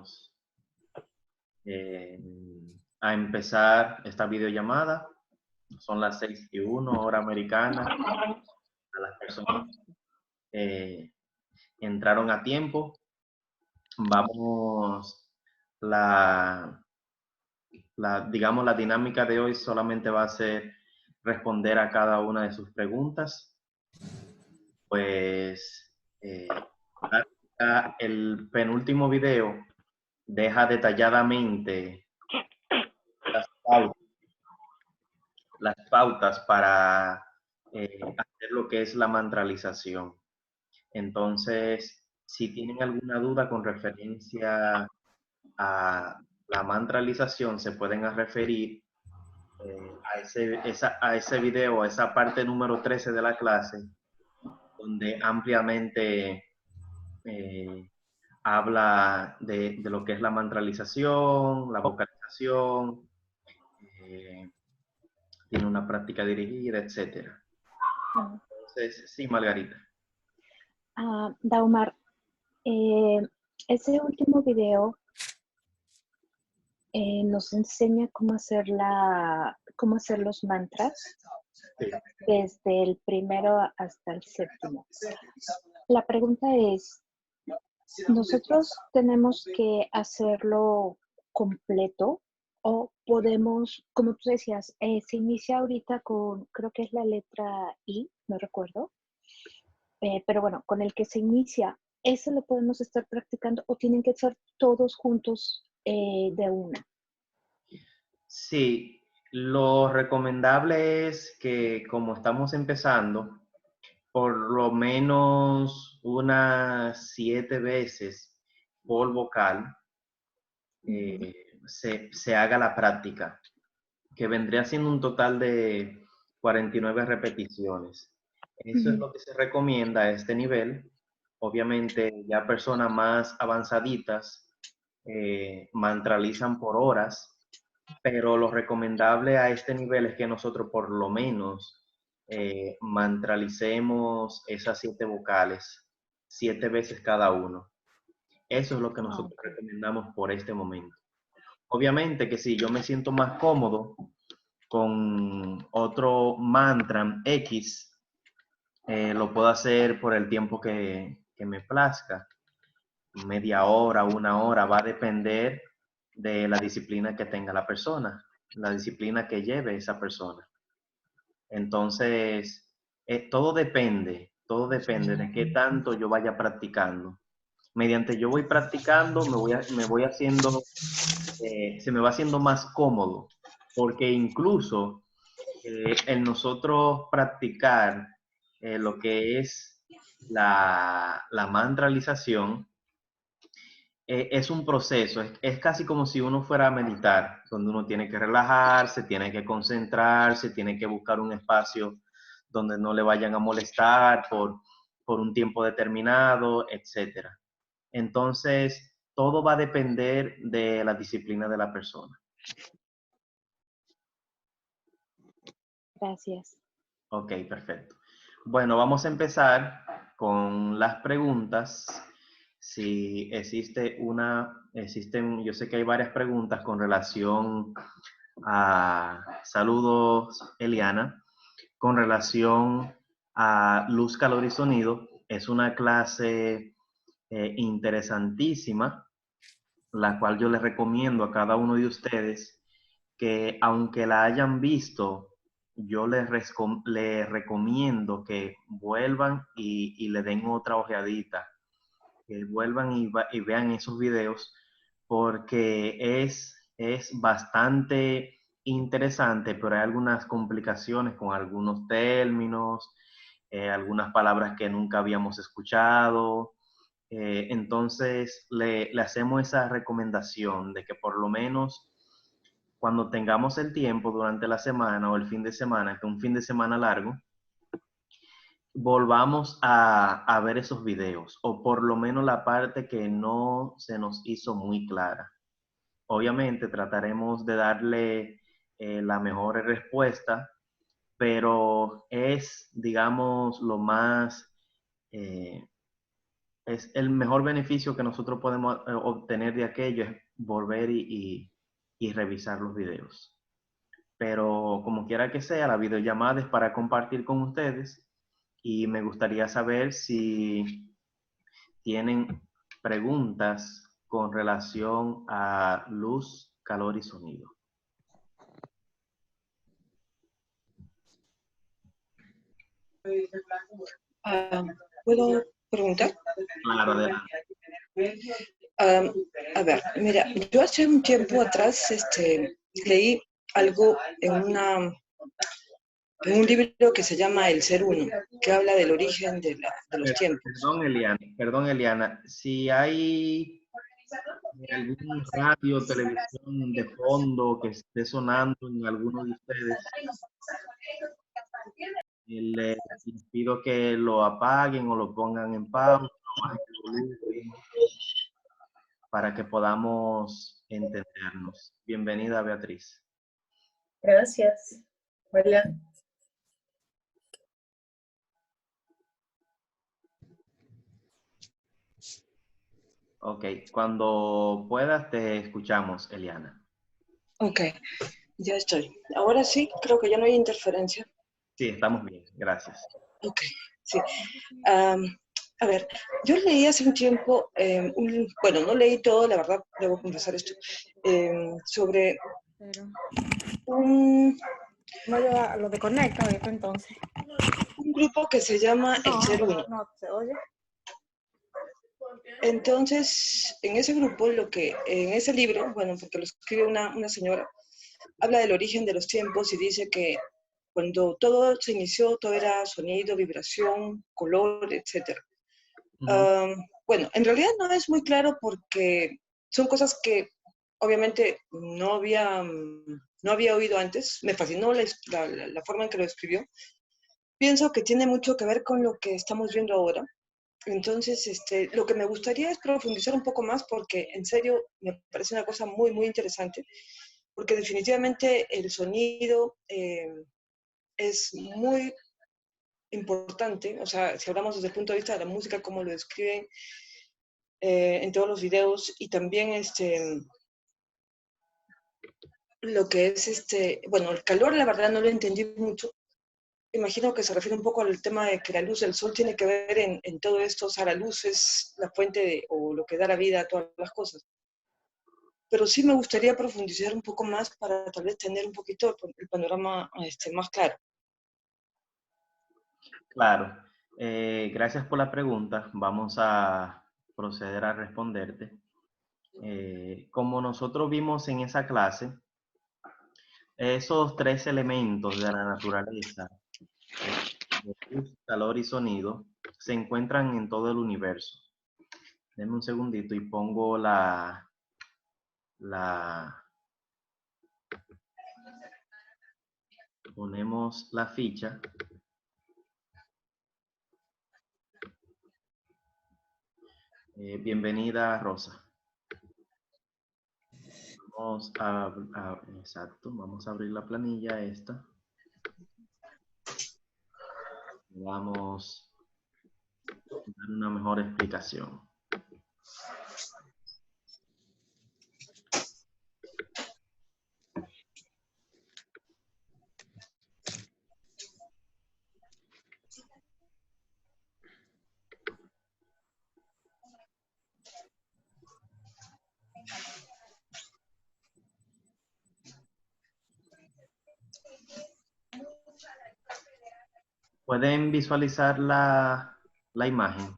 Vamos a empezar esta videollamada. Son las 6:01, hora americana. A las personas entraron a tiempo. Vamos, digamos, la dinámica de hoy solamente va a ser responder a cada una de sus preguntas. Pues el penúltimo video deja detalladamente las pautas para hacer lo que es la mantralización. Entonces, si tienen alguna duda con referencia a la mantralización, se pueden referir a ese video, a esa parte número 13 de la clase, donde ampliamente habla de lo que es la mantralización, la vocalización, tiene una práctica dirigida, etc. Entonces, sí, Margarita. Daumar, ese último video nos enseña cómo hacer los mantras, sí, desde el primero hasta el séptimo. La pregunta es, ¿nosotros tenemos que hacerlo completo o podemos, como tú decías, se inicia ahorita con, creo que es la letra I, no recuerdo, pero bueno, con el que se inicia, ¿eso lo podemos estar practicando o tienen que ser todos juntos de una? Sí, lo recomendable es que como estamos empezando, por lo menos unas 7 veces por vocal se haga la práctica, que vendría siendo un total de 49 repeticiones. Eso es lo que se recomienda a este nivel. Obviamente ya personas más avanzaditas mantralizan por horas, pero lo recomendable a este nivel es que nosotros por lo menos mantralicemos esas 7 vocales 7 veces cada uno. Eso es lo que nosotros recomendamos por este momento. Obviamente que si yo me siento más cómodo con otro mantra X, lo puedo hacer por el tiempo que me plazca. Media hora, 1 hora, va a depender de la disciplina que tenga la persona, la disciplina que lleve esa persona. Entonces, todo depende de qué tanto yo vaya practicando. Mediante yo voy practicando, se me va haciendo más cómodo, porque incluso en nosotros practicar lo que es la mantralización, es un proceso, es casi como si uno fuera a meditar, donde uno tiene que relajarse, tiene que concentrarse, tiene que buscar un espacio donde no le vayan a molestar por un tiempo determinado, etc. Entonces, todo va a depender de la disciplina de la persona. Gracias. Ok, perfecto. Bueno, vamos a empezar con las preguntas. Si existen, yo sé que hay varias preguntas con relación a, saludos Eliana, con relación a luz, calor y sonido. Es una clase interesantísima, la cual yo les recomiendo a cada uno de ustedes que aunque la hayan visto, yo les recomiendo que vuelvan y le den otra ojeadita, que vuelvan y vean esos videos, porque es bastante interesante, pero hay algunas complicaciones con algunos términos, algunas palabras que nunca habíamos escuchado. Entonces, le hacemos esa recomendación de que por lo menos cuando tengamos el tiempo durante la semana o el fin de semana, que es un fin de semana largo, volvamos a ver esos videos, o por lo menos la parte que no se nos hizo muy clara. Obviamente trataremos de darle la mejor respuesta, pero es, digamos, lo más es el mejor beneficio que nosotros podemos obtener de aquello es volver y revisar los videos. Pero como quiera que sea, la videollamada es para compartir con ustedes y me gustaría saber si tienen preguntas con relación a luz, calor y sonido. ¿Puedo preguntar? Claro, adelante. A ver, mira, yo hace un tiempo atrás leí algo en un libro que se llama El Ser Uno, que habla del origen de los tiempos. Perdón, Eliana, si hay algún radio o televisión de fondo que esté sonando en alguno de ustedes, les pido que lo apaguen o lo pongan en pausa para que podamos entendernos. Bienvenida, Beatriz. Gracias. Hola. Ok, cuando puedas te escuchamos, Eliana. Ok, ya estoy. Ahora sí, creo que ya no hay interferencia. Sí, estamos bien, gracias. Ok, sí. A ver, yo leí hace un tiempo, bueno, no leí todo, la verdad, debo confesar esto, sobre un No, lo desconecto esto entonces. grupo que se llama El Ser Uno. No, ¿se oye? Entonces, en ese grupo, en ese libro, bueno, porque lo escribe una señora, habla del origen de los tiempos y dice que cuando todo se inició, todo era sonido, vibración, color, etc. Bueno, en realidad no es muy claro porque son cosas que obviamente no había oído antes. Me fascinó la forma en que lo escribió. Pienso que tiene mucho que ver con lo que estamos viendo ahora. Entonces, lo que me gustaría es profundizar un poco más porque en serio me parece una cosa muy, muy interesante, porque definitivamente el sonido es muy importante, o sea, si hablamos desde el punto de vista de la música, como lo describen en todos los videos, y también lo que es bueno, el calor, la verdad no lo entendí mucho. Imagino que se refiere un poco al tema de que la luz del sol tiene que ver en todo esto, o sea, la luz es la fuente o lo que da la vida a todas las cosas. Pero sí me gustaría profundizar un poco más para tal vez tener un poquito el panorama más claro. Claro, gracias por la pregunta. Vamos a proceder a responderte. Como nosotros vimos en esa clase, esos tres elementos de la naturaleza, luz, calor y sonido, se encuentran en todo el universo. Denme un segundito y pongo ponemos la ficha. Bienvenida, Rosa. Exacto, vamos a abrir la planilla esta. Vamos a dar una mejor explicación. ¿Pueden visualizar la imagen?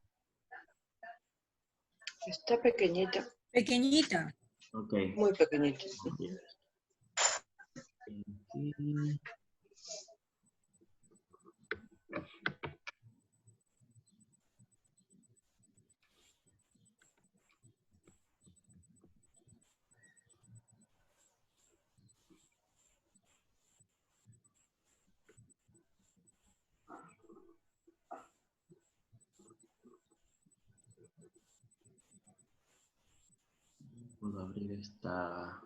Está pequeñita. Pequeñita. Ok. Muy pequeñita. Aquí. Puedo abrir esta.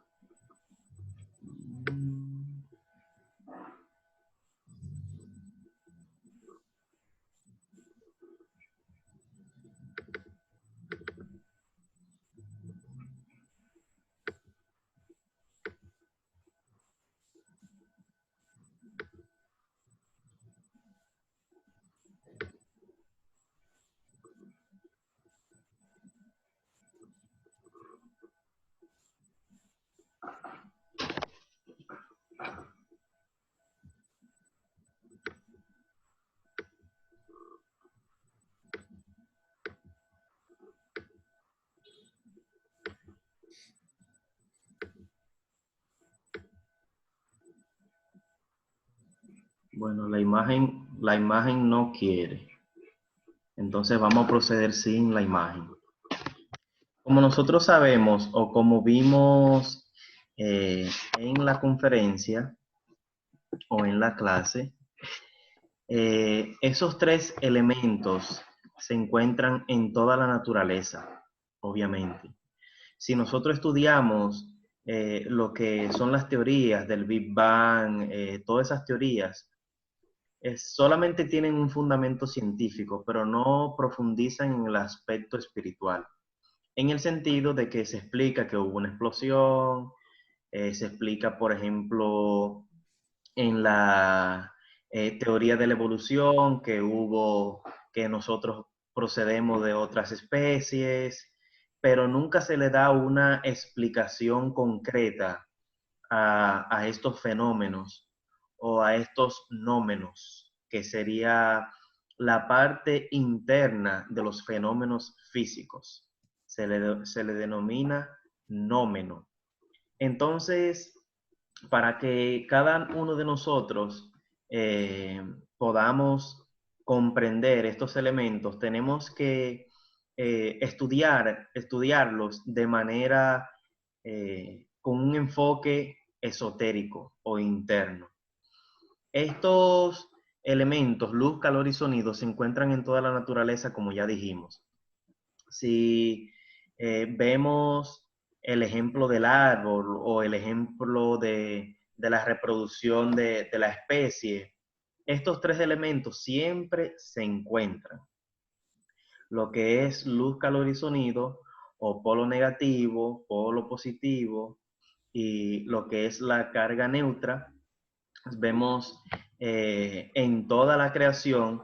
Bueno, la imagen no quiere. Entonces vamos a proceder sin la imagen. Como nosotros sabemos o como vimos en la conferencia o en la clase, esos tres elementos se encuentran en toda la naturaleza, obviamente. Si nosotros estudiamos lo que son las teorías del Big Bang, todas esas teorías, solamente tienen un fundamento científico, pero no profundizan en el aspecto espiritual. En el sentido de que se explica que hubo una explosión, se explica, por ejemplo, en la teoría de la evolución, que nosotros procedemos de otras especies, pero nunca se le da una explicación concreta a estos fenómenos o a estos nómenos, que sería la parte interna de los fenómenos físicos. Se le denomina nómeno. Entonces, para que cada uno de nosotros podamos comprender estos elementos, tenemos que estudiarlos de manera con un enfoque esotérico o interno. Estos elementos, luz, calor y sonido, se encuentran en toda la naturaleza, como ya dijimos. Si vemos el ejemplo del árbol o el ejemplo de la reproducción de la especie, estos tres elementos siempre se encuentran. Lo que es luz, calor y sonido, o polo negativo, polo positivo, y lo que es la carga neutra, vemos en toda la creación,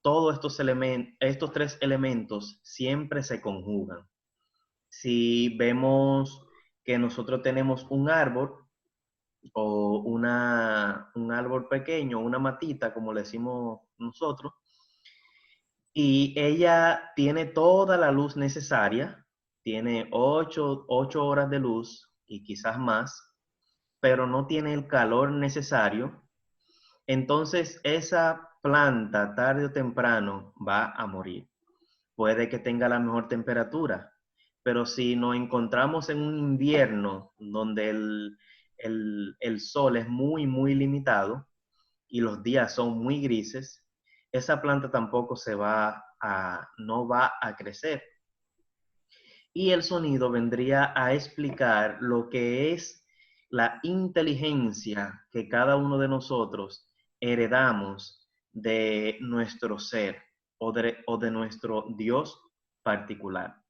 todos estos tres elementos siempre se conjugan. Si vemos que nosotros tenemos un árbol o un árbol pequeño, una matita, como le decimos nosotros, y ella tiene toda la luz necesaria, tiene 8 horas de luz y quizás más, pero no tiene el calor necesario, entonces esa planta tarde o temprano va a morir. Puede que tenga la mejor temperatura, pero si nos encontramos en un invierno donde el sol es muy, muy limitado y los días son muy grises, esa planta tampoco no va a crecer. Y el sonido vendría a explicar lo que es la inteligencia que cada uno de nosotros heredamos de nuestro ser o de nuestro Dios particular.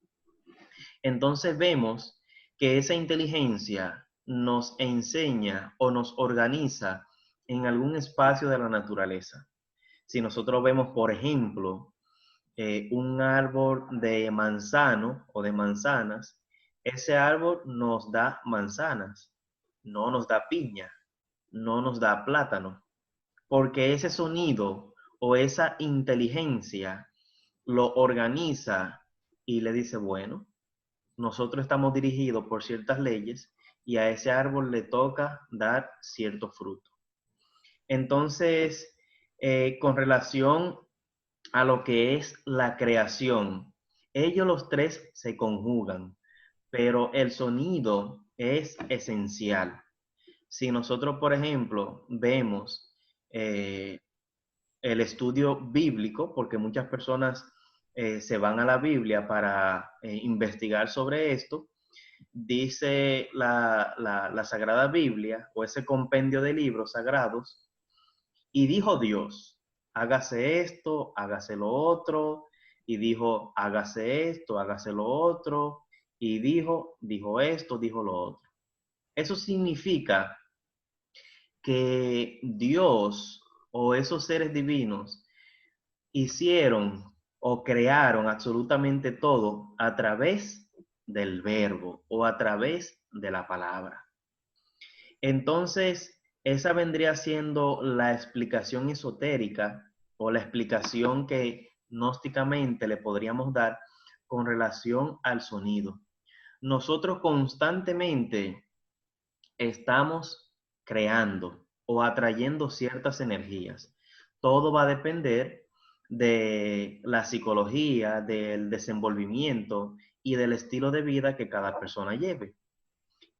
Entonces vemos que esa inteligencia nos enseña o nos organiza en algún espacio de la naturaleza. Si nosotros vemos, por ejemplo, un árbol de manzano o de manzanas, ese árbol nos da manzanas, no nos da piña, no nos da plátano, porque ese sonido o esa inteligencia lo organiza y le dice, bueno, nosotros estamos dirigidos por ciertas leyes y a ese árbol le toca dar cierto fruto. Entonces, con relación a lo que es la creación, ellos los tres se conjugan, pero el sonido es esencial. Si nosotros, por ejemplo, vemos el estudio bíblico, porque muchas personas se van a la Biblia para investigar sobre esto, dice la Sagrada Biblia o ese compendio de libros sagrados, y dijo Dios, hágase esto, hágase lo otro, y dijo, hágase esto, hágase lo otro, y dijo esto, dijo lo otro. Eso significa que Dios o esos seres divinos hicieron o crearon absolutamente todo a través del verbo o a través de la palabra. Entonces, esa vendría siendo la explicación esotérica o la explicación que gnósticamente le podríamos dar con relación al sonido. Nosotros constantemente estamos creando. o atrayendo ciertas energías. Todo va a depender de la psicología, del desenvolvimiento y del estilo de vida que cada persona lleve.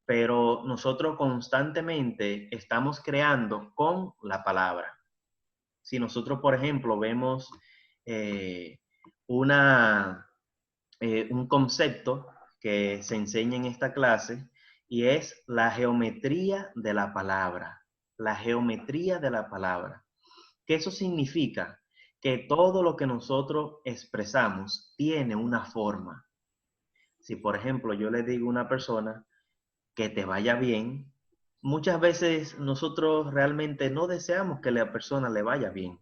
Pero nosotros constantemente estamos creando con la palabra. Si nosotros, por ejemplo, vemos eh, un concepto que se enseña en esta clase y es la geometría de la palabra. La geometría de la palabra. ¿Qué eso significa? Que todo lo que nosotros expresamos tiene una forma. Si, por ejemplo, yo le digo a una persona que te vaya bien, muchas veces nosotros realmente no deseamos que la persona le vaya bien,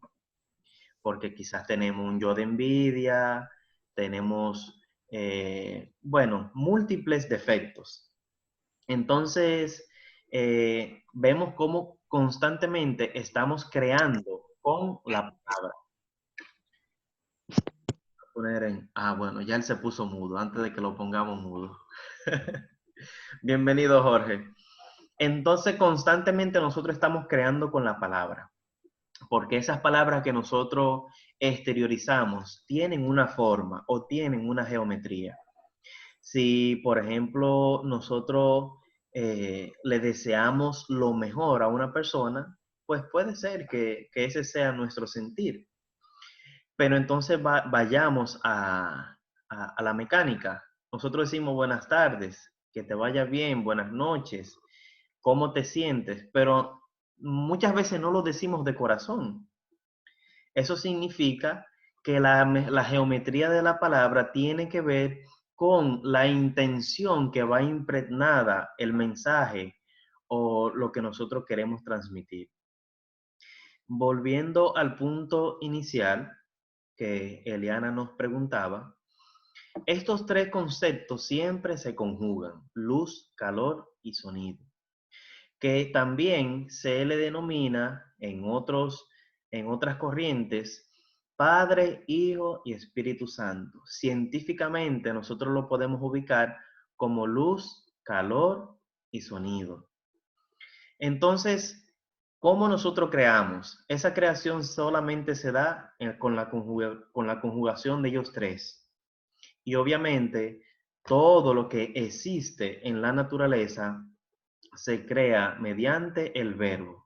porque quizás tenemos un yo de envidia, tenemos, bueno, múltiples defectos. Entonces, vemos cómo constantemente estamos creando con la palabra. Bueno, ya él se puso mudo antes de que lo pongamos mudo. Bienvenido, Jorge. Entonces, constantemente nosotros estamos creando con la palabra, porque esas palabras que nosotros exteriorizamos tienen una forma o tienen una geometría. Si, por ejemplo, nosotros le deseamos lo mejor a una persona, pues puede ser que ese sea nuestro sentir. Pero entonces vayamos a la mecánica. Nosotros decimos buenas tardes, que te vaya bien, buenas noches, cómo te sientes, pero muchas veces no lo decimos de corazón. Eso significa que la geometría de la palabra tiene que ver con la intención que va impregnada el mensaje o lo que nosotros queremos transmitir. Volviendo al punto inicial que Eliana nos preguntaba, estos tres conceptos siempre se conjugan: luz, calor y sonido, que también se le denomina en otras corrientes Padre, Hijo y Espíritu Santo. Científicamente nosotros lo podemos ubicar como luz, calor y sonido. Entonces, ¿cómo nosotros creamos? Esa creación solamente se da con la conjugación de ellos tres. Y obviamente, todo lo que existe en la naturaleza se crea mediante el verbo.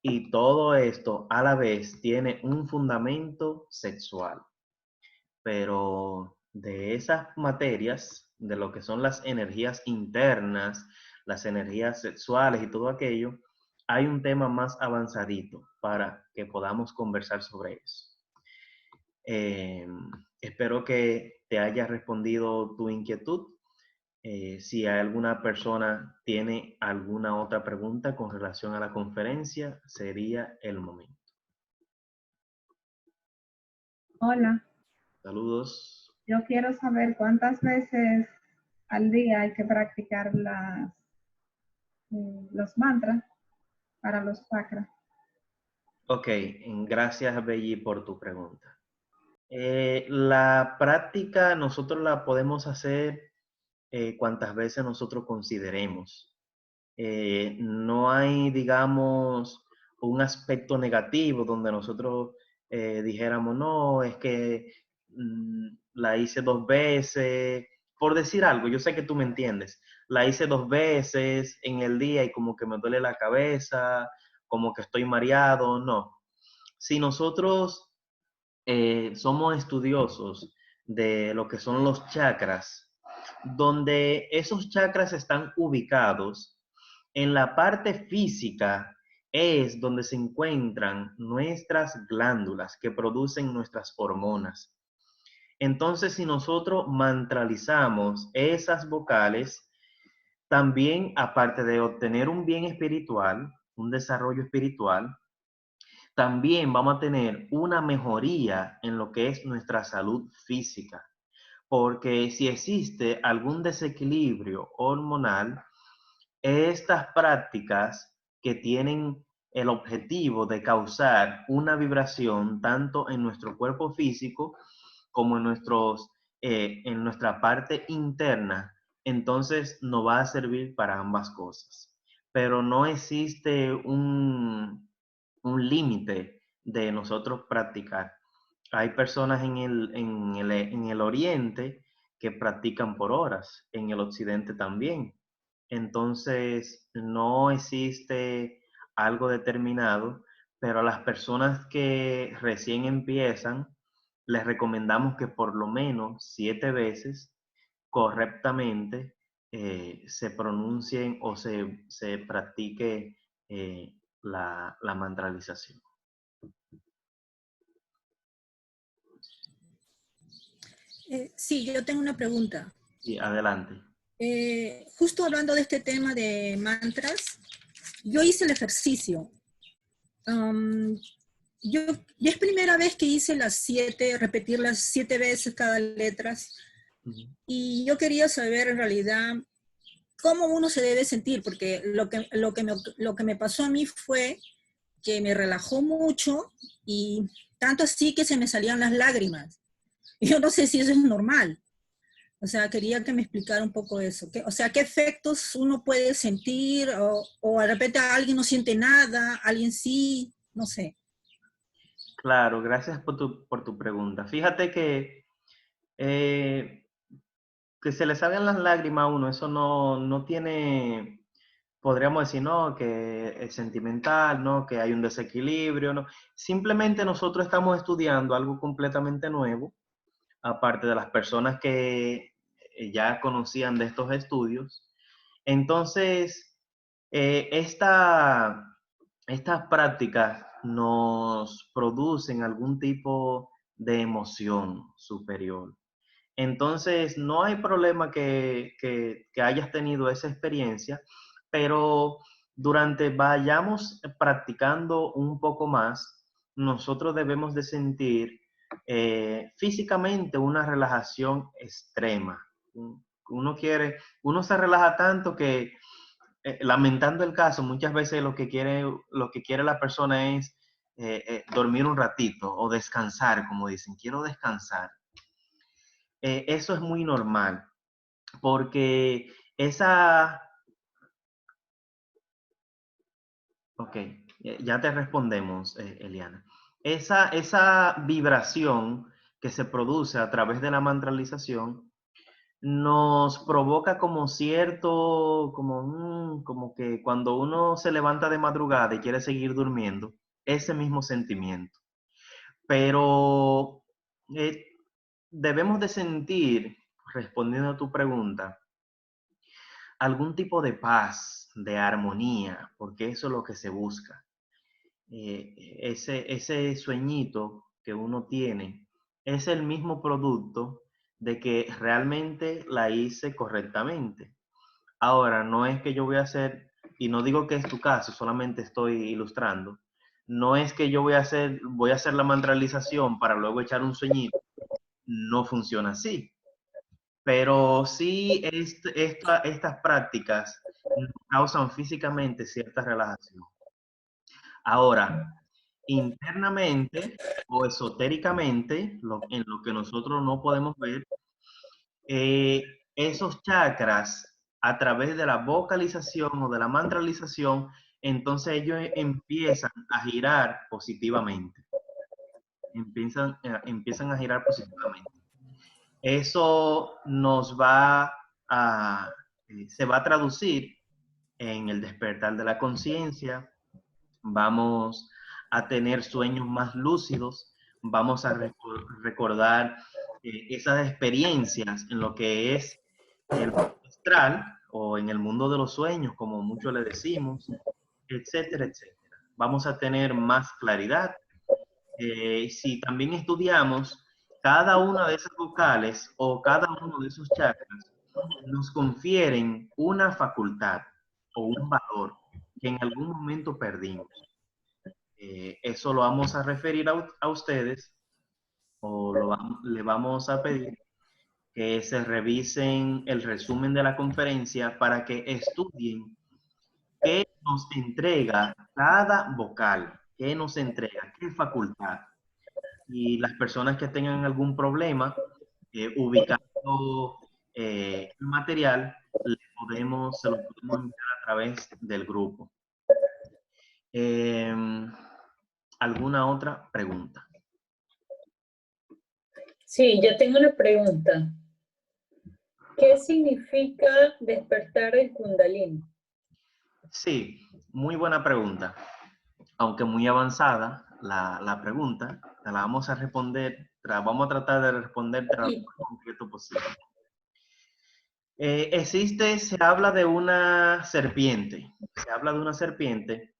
Y todo esto a la vez tiene un fundamento sexual. Pero de esas materias, de lo que son las energías internas, las energías sexuales y todo aquello, hay un tema más avanzadito para que podamos conversar sobre eso. Espero que te haya respondido tu inquietud. Si alguna persona tiene alguna otra pregunta con relación a la conferencia, sería el momento. Hola, Saludos. yo quiero saber cuántas veces al día hay que practicar los mantras para los chakras. Ok, gracias, Belli, por tu pregunta. La práctica nosotros la podemos hacer cuantas veces nosotros consideremos. No hay, digamos, un aspecto negativo donde nosotros dijéramos, no, es que la hice 2 veces, por decir algo, yo sé que tú me entiendes, la hice 2 veces en el día y como que me duele la cabeza, como que estoy mareado, no. Si nosotros somos estudiosos de lo que son los chakras, donde esos chakras están ubicados en la parte física, es donde se encuentran nuestras glándulas que producen nuestras hormonas. Entonces, si nosotros mantralizamos esas vocales, también aparte de obtener un bien espiritual, un desarrollo espiritual, también vamos a tener una mejoría en lo que es nuestra salud física. Porque si existe algún desequilibrio hormonal, estas prácticas que tienen el objetivo de causar una vibración tanto en nuestro cuerpo físico como en nuestra parte interna, entonces nos va a servir para ambas cosas. pero no existe un límite de nosotros practicar. Hay personas en el oriente que practican por horas, en el occidente también. Entonces, no existe algo determinado, pero a las personas que recién empiezan, les recomendamos que por lo menos 7 veces correctamente se pronuncien o se practique la mantralización. Sí, yo tengo una pregunta. Sí, adelante. Justo hablando de este tema de mantras, yo hice el ejercicio. Yo es primera vez que hice repetir las 7 veces cada letra. Y yo quería saber en realidad cómo uno se debe sentir, porque lo que me pasó a mí fue que me relajó mucho y tanto así que se me salían las lágrimas. Yo no sé si eso es normal. O sea, quería que me explicara un poco eso. O sea, ¿qué efectos uno puede sentir? O de repente alguien no siente nada, alguien sí, no sé. Claro, gracias por tu pregunta. Fíjate que se le salgan las lágrimas a uno, eso no tiene, podríamos decir, no, que es sentimental, no, que hay un desequilibrio, no. Simplemente nosotros estamos estudiando algo completamente nuevo, aparte de las personas que ya conocían de estos estudios. Entonces, estas prácticas nos producen algún tipo de emoción superior. Entonces, no hay problema que hayas tenido esa experiencia, pero durante vayamos practicando un poco más, nosotros debemos de sentir físicamente una relajación extrema. Uno se relaja tanto que, lamentando el caso, muchas veces lo que quiere la persona es dormir un ratito o descansar, como dicen, quiero descansar. Eso es muy normal, porque ok, ya te respondemos, Eliana. Esa vibración que se produce a través de la mantralización nos provoca como cierto, como que cuando uno se levanta de madrugada y quiere seguir durmiendo, ese mismo sentimiento. Pero eh, debemos de sentir, respondiendo a tu pregunta, algún tipo de paz, de armonía, porque eso es lo que se busca. Ese sueñito que uno tiene es el mismo producto de que realmente la hice correctamente. Ahora, no es que yo voy a hacer, y no digo que es tu caso, solamente estoy ilustrando, no es que yo voy a hacer la mantralización para luego echar un sueñito. No funciona así. Pero sí, estas prácticas nos causan físicamente cierta relajación. Ahora, internamente o esotéricamente, en lo que nosotros no podemos ver, eh, esos chakras, a través de la vocalización o de la mantralización, entonces ellos empiezan a girar positivamente. Empiezan a girar positivamente. Eso se va a traducir en el despertar de la conciencia. Vamos a tener sueños más lúcidos, vamos a recordar esas experiencias en lo que es el mundo astral o en el mundo de los sueños, como muchos le decimos, etcétera, etcétera. Vamos a tener más claridad. Si también estudiamos cada una de esas vocales o cada uno de esos chakras, nos confieren una facultad o un valor que en algún momento perdimos. Eso lo vamos a referir a ustedes o le vamos a pedir que se revisen el resumen de la conferencia para que estudien qué nos entrega cada vocal, qué nos entrega, qué facultad. Y las personas que tengan algún problema ubicando el material, le se lo podemos enviar a través del grupo. ¿Alguna otra pregunta? Sí, yo tengo una pregunta. ¿Qué significa despertar el Kundalini? Sí, muy buena pregunta. Aunque muy avanzada la pregunta, te la vamos a responder, vamos a tratar de responderte lo más concreto posible. Se habla de una serpiente. Se habla de una serpiente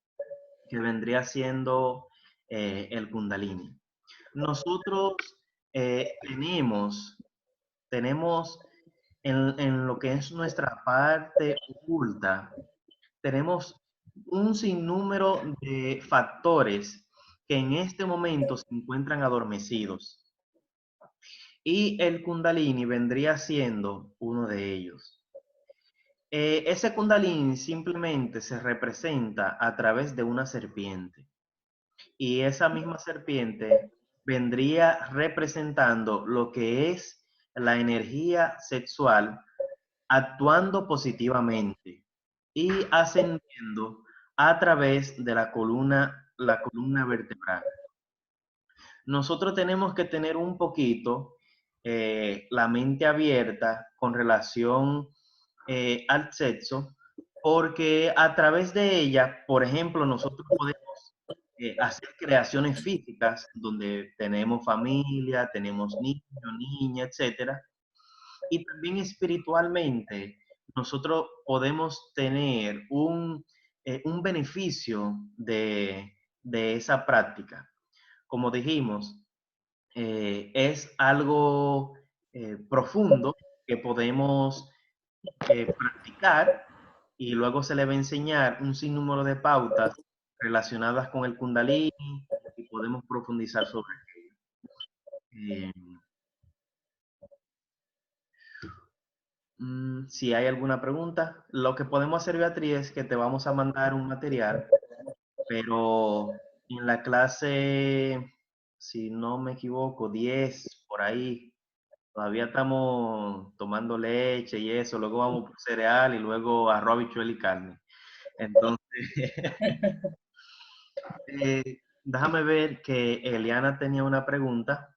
que vendría siendo el Kundalini. Nosotros tenemos en lo que es nuestra parte oculta, tenemos un sinnúmero de factores que en este momento se encuentran adormecidos. Y el Kundalini vendría siendo uno de ellos. Ese Kundalini simplemente se representa a través de una serpiente. Y esa misma serpiente vendría representando lo que es la energía sexual actuando positivamente y ascendiendo a través de la columna vertebral. Nosotros tenemos que tener un poquito la mente abierta con relación al sexo, porque a través de ella, por ejemplo, nosotros podemos hacer creaciones físicas donde tenemos familia, tenemos niños, niñas, etcétera. Y también espiritualmente, nosotros podemos tener un beneficio de esa práctica. Como dijimos, es algo profundo que podemos practicar y luego se le va a enseñar un sinnúmero de pautas relacionadas con el Kundalini y podemos profundizar sobre ello. Si hay alguna pregunta, lo que podemos hacer, Beatriz, es que te vamos a mandar un material, pero en la clase, si no me equivoco, 10, por ahí, todavía estamos tomando leche y eso, luego vamos por cereal y luego arroz, habichuela y carne. Entonces, déjame ver que Eliana tenía una pregunta,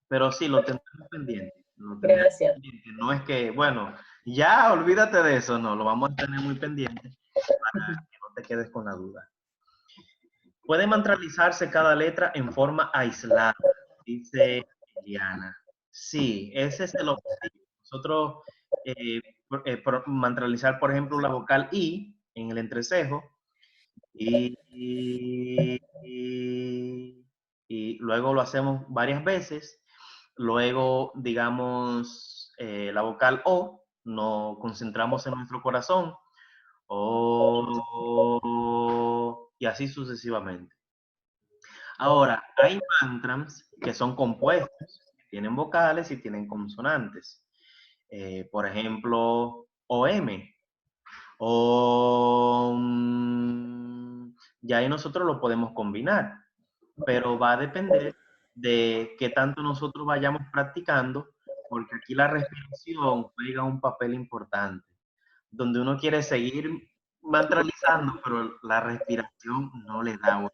pero sí, lo tendremos pendiente. Gracias. No es que, bueno, ya olvídate de eso, no, lo vamos a tener muy pendiente para que no te quedes con la duda. Puede mantralizarse cada letra en forma aislada, dice Eliana. Sí, ese es el objetivo. Nosotros mantralizar, por ejemplo, la vocal I en el entrecejo y luego lo hacemos varias veces. Luego, digamos, la vocal O, nos concentramos en nuestro corazón, O, y así sucesivamente. Ahora, hay mantras que son compuestos, tienen vocales y tienen consonantes. Por ejemplo, OM. Ya ahí nosotros lo podemos combinar, pero va a depender de qué tanto nosotros vayamos practicando, porque aquí la respiración juega un papel importante, donde uno quiere seguir mantralizando, pero la respiración no le da.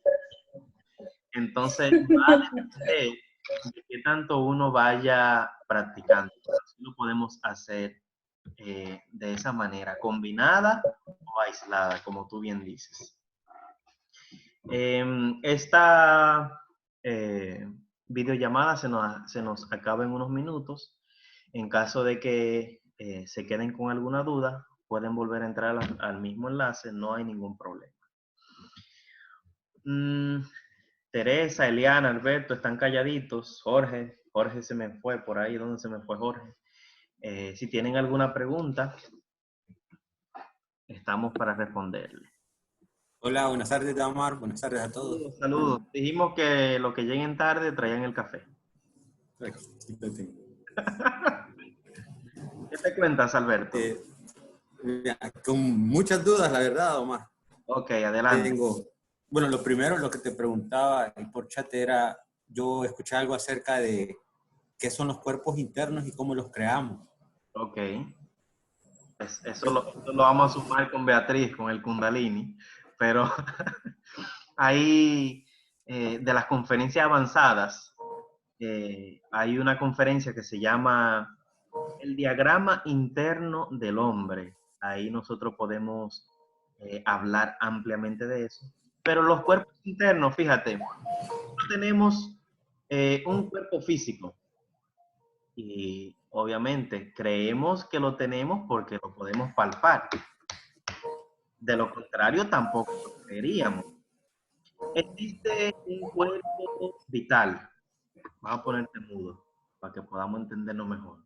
Entonces, va a depender de qué tanto uno vaya practicando. Así lo podemos hacer de esa manera, combinada o aislada, como tú bien dices. Esta videollamada se nos acaba en unos minutos. En caso de que se queden con alguna duda, pueden volver a entrar al mismo enlace, no hay ningún problema. Teresa, Eliana, Alberto, están calladitos. Jorge se me fue por ahí. ¿Dónde se me fue Jorge? Si tienen alguna pregunta, estamos para responderle. Hola, buenas tardes, Damar. Buenas tardes a todos. Saludos, saludos. Dijimos que los que lleguen tarde traían el café. ¿Qué te cuentas, Alberto? Con muchas dudas, la verdad, Omar. Ok, adelante. Bueno, lo primero, lo que te preguntaba por chat era, yo escuché algo acerca de qué son los cuerpos internos y cómo los creamos. Ok. Eso lo vamos a sumar con Beatriz, con el Kundalini, pero hay de las conferencias avanzadas, hay una conferencia que se llama el diagrama interno del hombre. Ahí nosotros podemos hablar ampliamente de eso. Pero los cuerpos internos, fíjate, tenemos un cuerpo físico y obviamente creemos que lo tenemos porque lo podemos palpar. De lo contrario, tampoco lo creeríamos. Existe un cuerpo vital. Vamos a ponerte mudo para que podamos entenderlo mejor.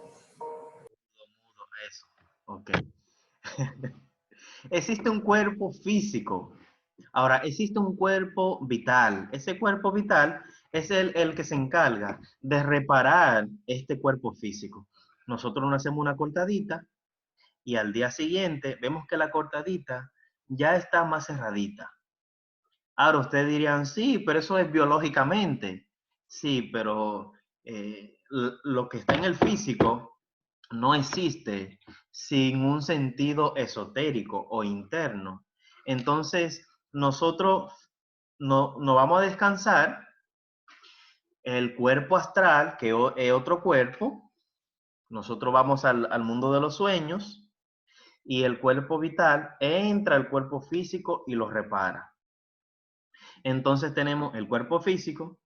Mudo, eso. Ok. Existe un cuerpo físico. Ahora, existe un cuerpo vital. Ese cuerpo vital es el que se encarga de reparar este cuerpo físico. Nosotros nos hacemos una cortadita y al día siguiente vemos que la cortadita ya está más cerradita. Ahora, ustedes dirían, sí, pero eso es biológicamente. Sí, pero lo que está en el físico no existe sin un sentido esotérico o interno. Entonces, nosotros no vamos a descansar, el cuerpo astral, que es otro cuerpo, nosotros vamos al mundo de los sueños y el cuerpo vital entra al cuerpo físico y lo repara. Entonces tenemos el cuerpo físico,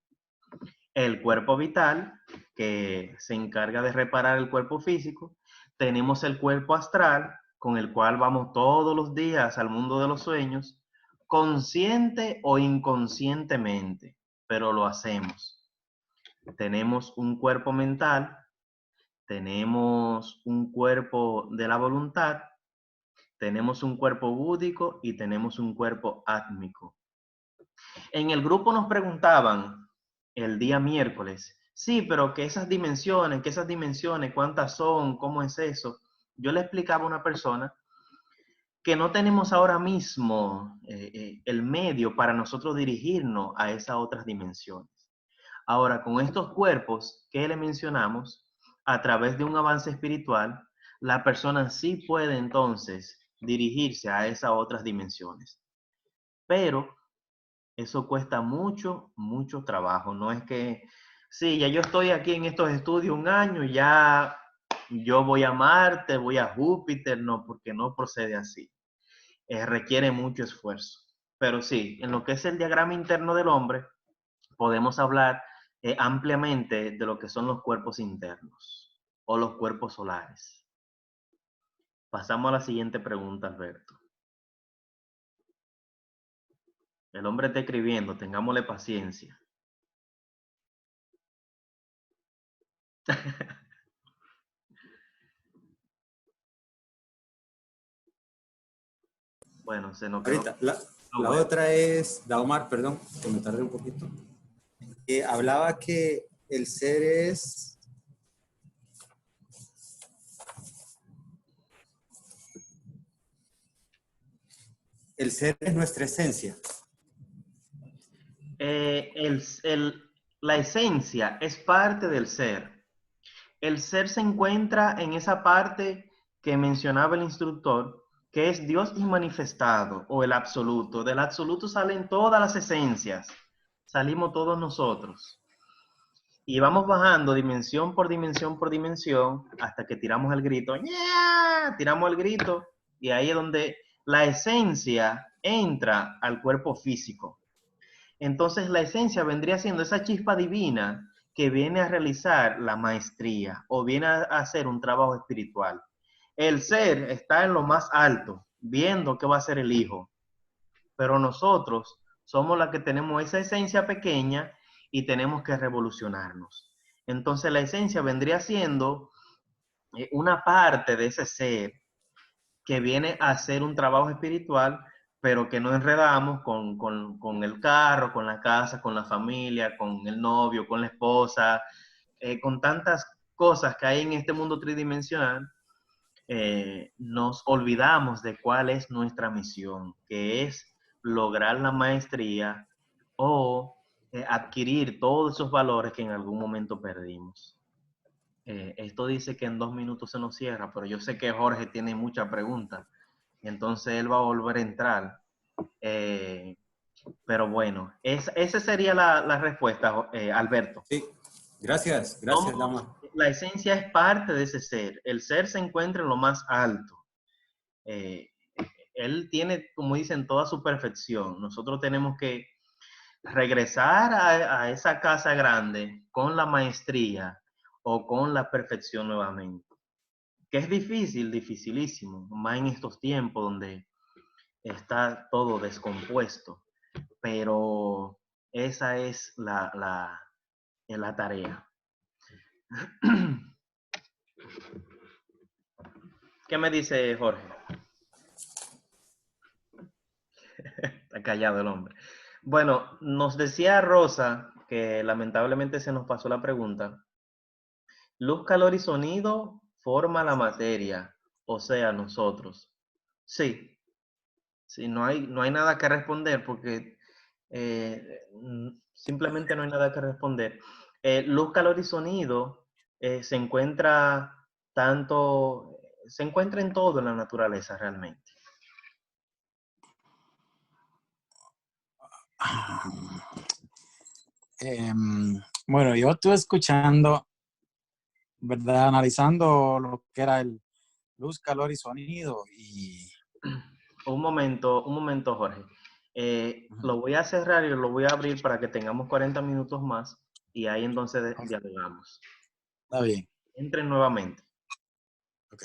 el cuerpo vital, que se encarga de reparar el cuerpo físico. Tenemos el cuerpo astral, con el cual vamos todos los días al mundo de los sueños, consciente o inconscientemente, pero lo hacemos. Tenemos un cuerpo mental, tenemos un cuerpo de la voluntad, tenemos un cuerpo búdico y tenemos un cuerpo átmico. En el grupo nos preguntaban el día miércoles, sí, pero que esas dimensiones, ¿cuántas son? ¿Cómo es eso? Yo le explicaba a una persona que no tenemos ahora mismo el medio para nosotros dirigirnos a esas otras dimensiones. Ahora, con estos cuerpos que le mencionamos, a través de un avance espiritual, la persona sí puede entonces dirigirse a esas otras dimensiones. Pero eso cuesta mucho, mucho trabajo. No es que, sí, ya yo estoy aquí en estos estudios un año, ya yo voy a Marte, voy a Júpiter, no, porque no procede así. Requiere mucho esfuerzo. Pero sí, en lo que es el diagrama interno del hombre, podemos hablar ampliamente de lo que son los cuerpos internos o los cuerpos solares. Pasamos a la siguiente pregunta, Alberto. El hombre está escribiendo, tengámosle paciencia. Bueno, se nos quedó. Ahorita, la otra es, Daomar, perdón, que me tardé un poquito. Hablaba que el ser es... El ser es nuestra esencia. La esencia es parte del ser. El ser se encuentra en esa parte que mencionaba el instructor, que es Dios manifestado o el absoluto. Del absoluto salen todas las esencias. Salimos todos nosotros. Y vamos bajando dimensión por dimensión por dimensión hasta que tiramos el grito. ¡Yeah! Tiramos el grito y ahí es donde la esencia entra al cuerpo físico. Entonces la esencia vendría siendo esa chispa divina que viene a realizar la maestría o viene a hacer un trabajo espiritual. El ser está en lo más alto, viendo qué va a hacer el hijo. Pero nosotros somos los que tenemos esa esencia pequeña y tenemos que revolucionarnos. Entonces la esencia vendría siendo una parte de ese ser que viene a hacer un trabajo espiritual, pero que no enredamos con el carro, con la casa, con la familia, con el novio, con la esposa, con tantas cosas que hay en este mundo tridimensional. Nos olvidamos de cuál es nuestra misión, que es lograr la maestría o adquirir todos esos valores que en algún momento perdimos. Esto dice que en 2 minutos se nos cierra, pero yo sé que Jorge tiene muchas preguntas, entonces él va a volver a entrar. Pero bueno, esa sería la respuesta, Alberto. Sí, gracias, Daomar. La esencia es parte de ese ser. El ser se encuentra en lo más alto. Él tiene, como dicen, toda su perfección. Nosotros tenemos que regresar a esa casa grande con la maestría o con la perfección nuevamente. Que es difícil, dificilísimo, más en estos tiempos donde está todo descompuesto. Pero esa es la tarea. ¿Qué me dice Jorge? Está callado el hombre. Bueno, nos decía Rosa, que lamentablemente se nos pasó la pregunta. Luz, calor y sonido forma la materia, o sea, nosotros. Sí, sí, no hay nada que responder porque simplemente no hay nada que responder. Luz, calor y sonido se encuentra en todo en la naturaleza realmente. Bueno, yo estuve escuchando, ¿verdad? Analizando lo que era el luz, calor y sonido. Y... Un momento, Jorge. Lo voy a cerrar y lo voy a abrir para que tengamos 40 minutos más y ahí entonces dialogamos. Está bien. Entren nuevamente. Ok.